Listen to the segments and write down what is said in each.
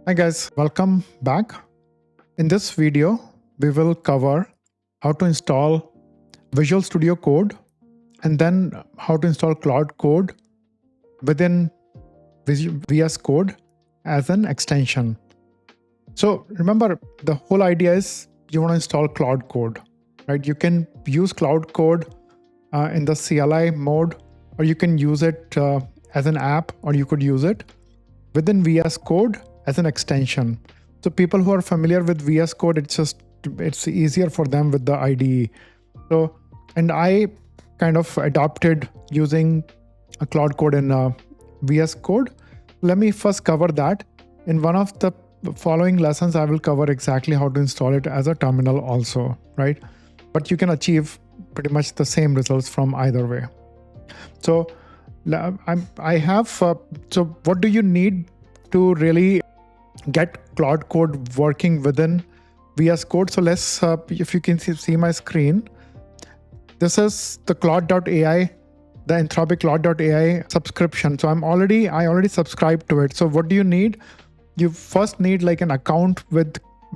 Hi guys, welcome back. In this video, we will cover how to install Visual Studio Code and then how to install Cloud Code within VS Code as an extension. So remember, the whole idea is you want to install Cloud Code, right? You can use Cloud Code in the CLI mode, or you can use it as an app, or you could use it within VS Code as an extension. So people who are familiar with VS Code, it's easier for them with the IDE. So, and I kind of adopted using a Cloud Code in VS Code. Let me first cover that. In one of the following lessons, I will cover exactly how to install it as a terminal also, right? But you can achieve pretty much the same results from either way. So so what do you need to really get Cloud Code working within VS Code? So let's, if you can see my screen, this is the Claude.ai, the Anthropic Claude.ai subscription. So I already subscribed to it. So what do you need? You first need like an account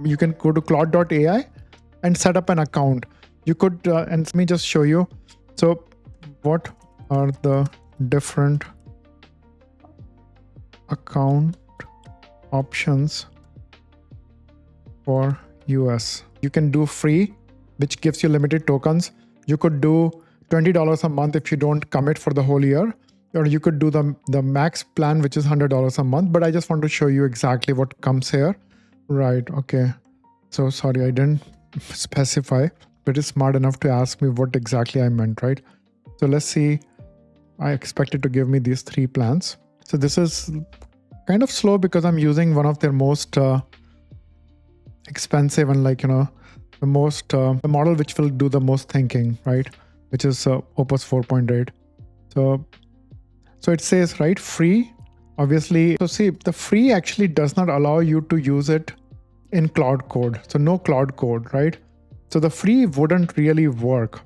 you can go to Claude.ai and set up an account. You could, and let me just show you. So what are the different account options for US? You can do free, which gives you limited tokens. You could do $20 a month if you don't commit for the whole year, or you could do the max plan, which is $100 a month. But I just want to show you exactly what comes here. Right, okay. So sorry, I didn't specify, but it's smart enough to ask me what exactly I meant, right? So let's see. I expected to give me these 3 plans. So this is kind of slow because I'm using one of their most expensive and the model which will do the most thinking, right? Which is Opus 4.8. So it says, right, free, obviously. So see, the free actually does not allow you to use it in Cloud Code. So no Cloud Code, right? So the free wouldn't really work.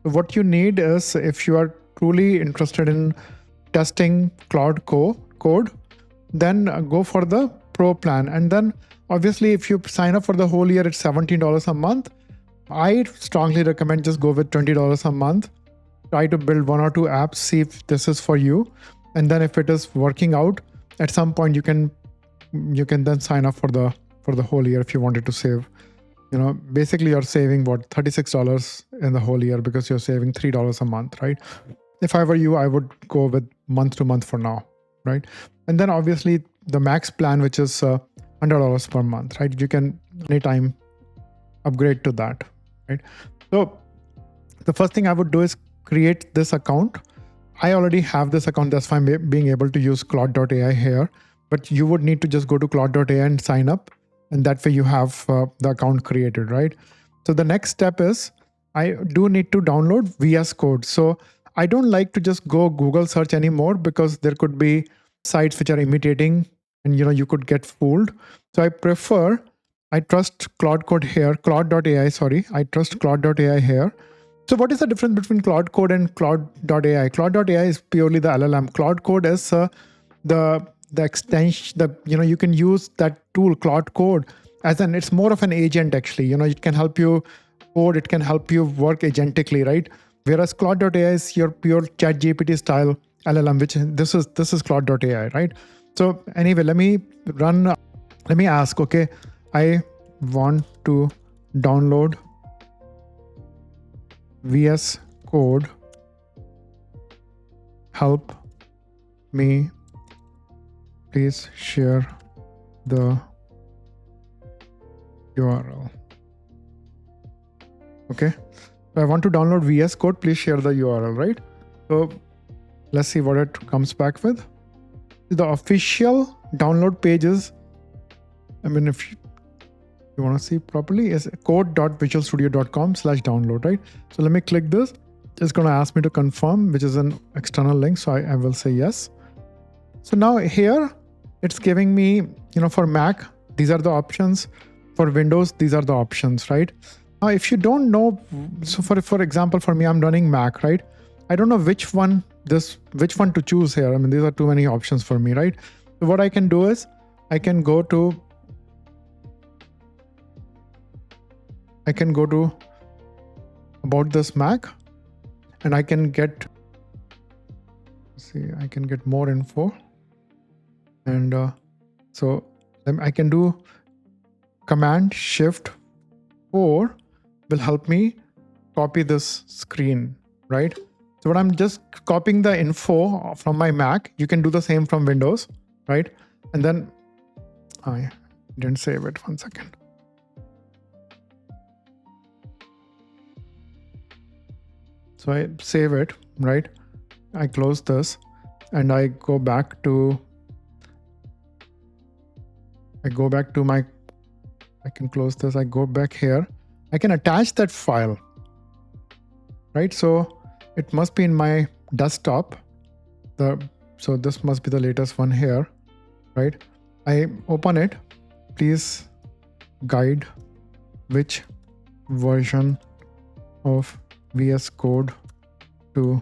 So what you need is, if you are truly interested in testing Cloud Code, then go for the Pro plan. And then obviously if you sign up for the whole year, it's $17 a month. I strongly recommend just go with $20 a month. Try to build 1 or 2 apps, see if this is for you. And then if it is working out, at some point you can then sign up for the whole year if you wanted to save. Basically you're saving what, $36 in the whole year because you're saving $3 a month, right? If I were you, I would go with month to month for now, right? And then obviously the max plan, which is $100 per month, right? You can anytime upgrade to that, right? So the first thing I would do is create this account. I already have this account. That's why I'm being able to use Claude.ai here. But you would need to just go to Claude.ai and sign up. And that way you have the account created, right? So the next step is I do need to download VS Code. So I don't like to just go Google search anymore because there could be sites which are imitating and you could get fooled. So I trust Claude.ai here. I trust Claude.ai here. So what is the difference between Cloud Code and Claude.ai? Claude.ai is purely the LLM. Cloud Code is the extension. You can use that tool Cloud Code it's more of an agent actually. It can help you code. It can help you work agentically, right? Whereas Claude.ai is your pure ChatGPT style LLM, which this is Claude.ai, right? So anyway, let me ask, okay, I want to download VS Code. Help me. Please share the URL. Okay. So I want to download VS Code. Please share the URL, right? So let's see what it comes back with. The official download page is, if you want to see properly, is code.visualstudio.com/download, right? So let me click this. It's going to ask me to confirm, which is an external link. So I will say yes. So now here it's giving me, for Mac, these are the options. For Windows, these are the options, right? Now, if you don't know, so for example, for me, I'm running Mac, right? I don't know which one to choose here. These are too many options for me, right? So what I can do is I can go to about this Mac, and I can get more info, and so then I can do Command Shift 4 will help me copy this screen, right? So when I'm just copying the info from my Mac, you can do the same from Windows, right? And then I didn't save it. 1 second. So I save it, right? I close this and I go back to my, I can close this. I go back here. I can attach that file, right? So it must be in my desktop. So this must be the latest one here, right? I open it. Please guide which version of VS Code to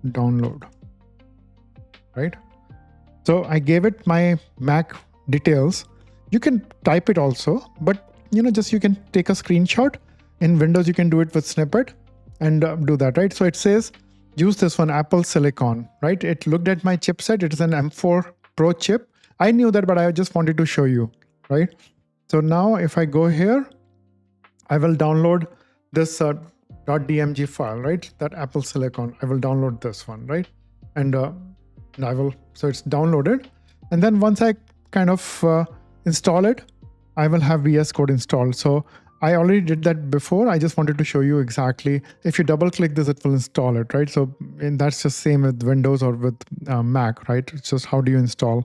download, right? So I gave it my Mac details. You can type it also, but just you can take a screenshot. In Windows, you can do it with snippet and do that, right? So it says, use this one, Apple Silicon, right? It looked at my chipset. It is an M4 Pro chip. I knew that, but I just wanted to show you, right? So now if I go here, I will download this .dmg file, right? That Apple Silicon. I will download this one, right? And so it's downloaded. And then once I kind of install it, I will have VS Code installed. So I already did that before. I just wanted to show you exactly. If you double click this, it will install it, right? So and that's just same with Windows or with Mac, right? It's just how do you install.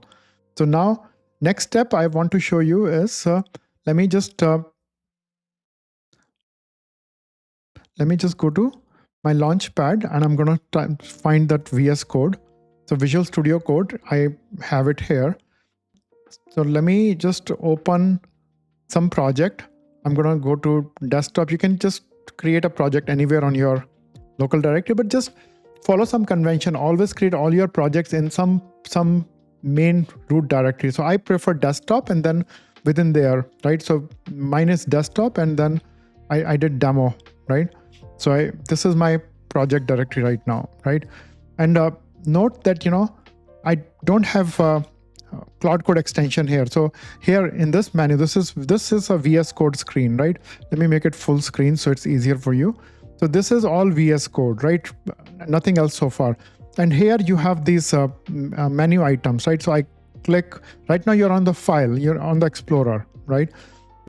So now next step I want to show you is, let me just go to my Launchpad and I'm going to find that VS Code. So Visual Studio Code, I have it here. So let me just open some project. I'm going to go to desktop. You can just create a project anywhere on your local directory, but just follow some convention. Always create all your projects in some main root directory. So I prefer desktop and then within there, right? So mine is desktop and then I did demo, right? So this is my project directory right now, right? And note that, I don't have Cloud Code extension here. So here in this menu, this is a VS Code screen, right? Let me make it full screen so it's easier for you. So this is all VS Code, right? Nothing else so far. And here you have these menu items, right? So I click, right now you're on the file, you're on the Explorer, right?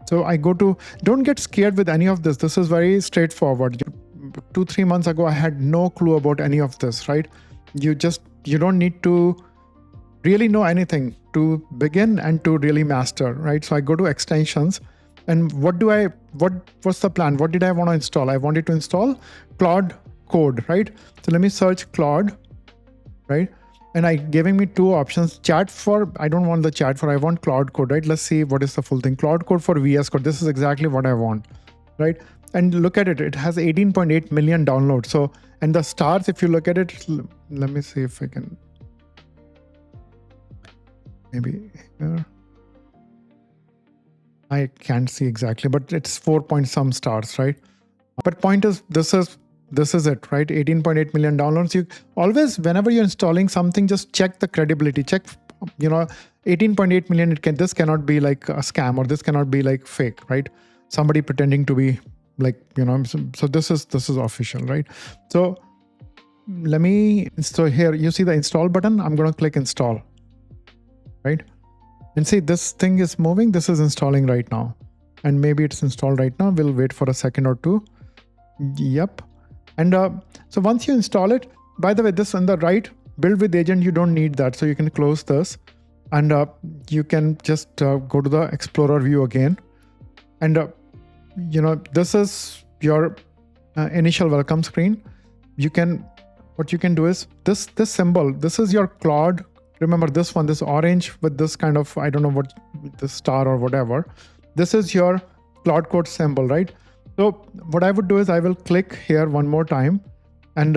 So I go to, don't get scared with any of this. This is very straightforward. 2-3 months ago, I had no clue about any of this, right? You don't need to really know anything to begin and to really master, right? So I go to extensions and what's the plan? What did I want to install? I wanted to install Claude code, right? So let me search Claude, right? And I giving me 2 options. Chat for, I don't want the chat for, I want Claude code, right? Let's see what is the full thing. Claude code for VS Code. This is exactly what I want, right? And look at it. It has 18.8 million downloads. So, and the stars, if you look at it, let me see if I can, maybe here. I can't see exactly, but it's 4 point some stars, right? But point is, this is it, right? 18.8 million downloads. You always, whenever you're installing something, just check the credibility. Check, 18.8 million. This cannot be like a scam, or this cannot be like fake, right? Somebody pretending to be like, so this is official, right? So so here you see the install button. I'm going to click install, right? And see, this thing is moving. This is installing right now. And maybe it's installed right now. We'll wait for a second or two. Yep. And so once you install it, by the way, this on the right, build with agent, you don't need that. So you can close this and you can just go to the Explorer view again. And, this is your initial welcome screen. What you can do is this symbol, this is your Claude. Remember this one, this orange with this kind of, I don't know what, this star or whatever. This is your Claude code symbol, right? So what I would do is I will click here one more time and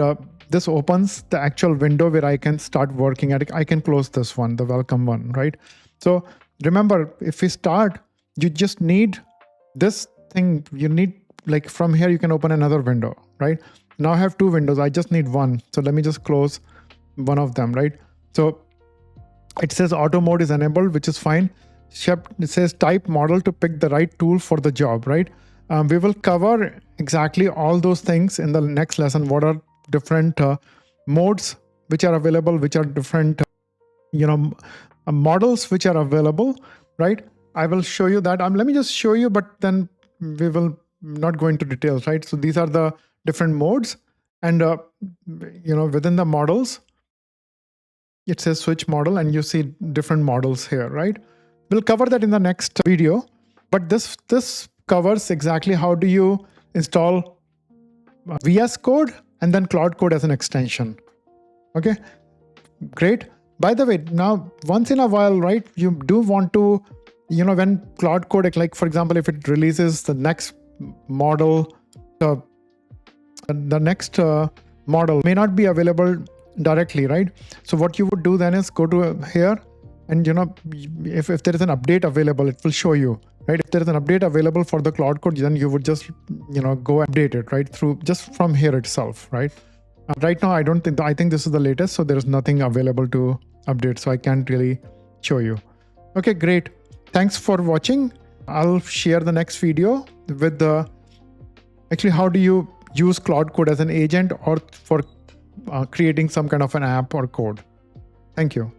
this opens the actual window where I can start working at it. I can close this one, the welcome one, right? So remember, if we start, you just need this thing. You need, like, from here you can open another window, right? Now I have two windows, I just need one. So let me just close one of them, right? So it says auto mode is enabled, which is fine. It says type model to pick the right tool for the job, right? We will cover exactly all those things in the next lesson. What are different modes which are available, which are different models which are available, right? I will show you that. Let me just show you, but then we will not go into details, right? So these are the different modes, and within the models, it says switch model, and you see different models here, right? We'll cover that in the next video, but this covers exactly how do you install VS Code and then Claude Code as an extension. Okay, great. By the way, now once in a while, right, you do want to, when Claude Code, like for example, if it releases the next model, the next model may not be available directly, right? So what you would do then is go to here, and if there is an update available, it will show you, right? If there is an update available for the Claude Code, then you would just go update it, right, through just from here itself, right? Right now, I think this is the latest, so there is nothing available to update, so I can't really show you. Okay, great. Thanks for watching. I'll share the next video with actually how do you use Claude Code as an agent or for creating some kind of an app or code. Thank you.